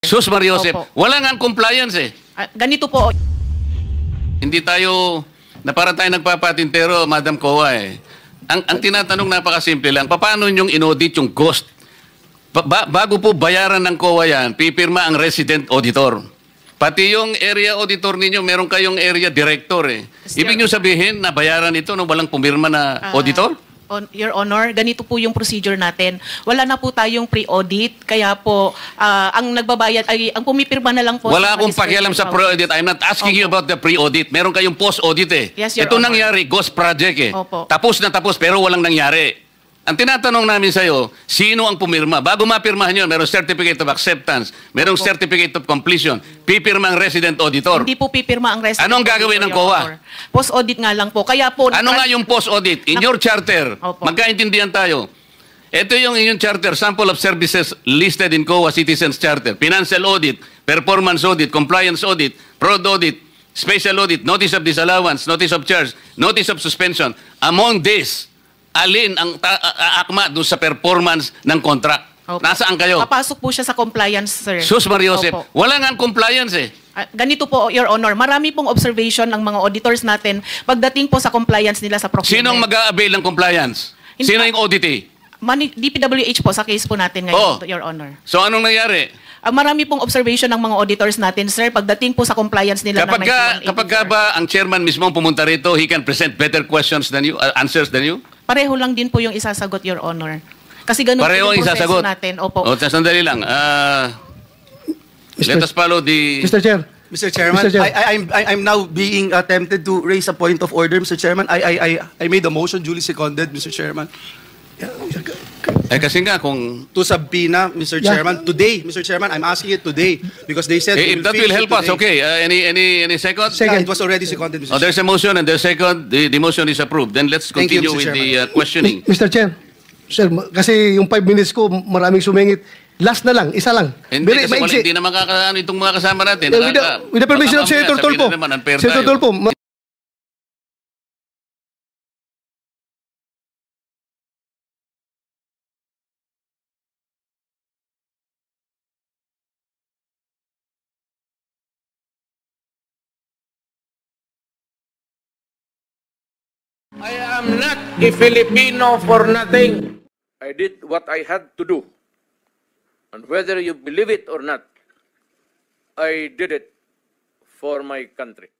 Sus Mariosep, Opo. wala nga ang compliance eh. Ganito po. Hindi tayo, na parang tayo nagpapatintero, Madam Kowa eh. Ang tinatanong napakasimple lang, paano yung inaudit yung ghost? Bago po bayaran ng COA yan, pipirma ang resident auditor. Pati yung area auditor ninyo, meron kayong area director eh. Ibig nyo sabihin na bayaran ito nung walang pumirma na auditor? Your Honor, ganito po yung procedure natin. Wala na po tayong pre-audit, kaya po ang nagbabayad ay ang pumipirma na lang po. Wala akong pakialam sa pre-audit. I'm not asking you about the pre-audit. Meron kayong post-audit eh. Yes, Your Ito Honor. nangyari, ghost project eh. Opo. Tapos na tapos pero walang nangyari. Ang tinatanong namin sa'yo, sino ang pumirma? Bago mapirmahan yun, merong certificate of acceptance, merong certificate of completion, pipirma ang resident auditor. Hindi po pipirma ang resident. Anong gagawin ng COA? Post-audit nga lang po. Kaya po... Ano nga yung post-audit? In your charter, Opo. magkaintindihan tayo. Ito yung inyong charter, sample of services listed in COA Citizens Charter. Financial audit, performance audit, compliance audit, fraud audit, special audit, notice of disallowance, notice of charge, notice of suspension. Among these, alin ang akma doon sa performance ng contract? Opo. Nasaan kayo? Papasok po siya sa compliance, sir. Sus Mariosep, Opo. wala nga ang compliance eh. Ganito po, Your Honor, marami pong observation ng mga auditors natin pagdating po sa compliance nila sa procurement. Sinong mag-a-avail ng compliance? Hindi- Sino yung auditee? DPWH po sa case po natin ngayon, Your Honor. So anong nangyari? Marami pong observation ng mga auditors natin, sir, pagdating po sa compliance nila ng 9180, Kapag sir. ba ang chairman mismo ang pumunta rito, he can present better questions than you, answers than you? Pareho lang din po yung isasagot, Your Honor. Kasi ganun Pareho po ang yung proseso isasagot. natin. Opo. O, sandali lang. Let us follow the... Mr. Chair. Mr. Chairman, Mr. Chair. I'm now being tempted to raise a point of order, Mr. Chairman. I made a motion duly seconded, Mr. Chairman, kasi nga kung... to subpoena, Mr. Yeah. Chairman, today, Mr. Chairman. I'm asking it today because they said if that will help us, okay. Any second? Yeah, it was already seconded, Mr. Oh, there's a motion and there's second. The motion is approved. Then let's Thank you, continue Mr. with the questioning. Mr. Chair. Sir, kasi yung 5 minutes ko, maraming sumingit. Last na lang, isa lang. Hindi, Very kasi wala, maiksi. hindi na makakaano itong mga kasama natin. With the permission of Senator Tolpo. Senator Tolpo. I am not a Filipino for nothing. I did what I had to do. And whether you believe it or not, I did it for my country.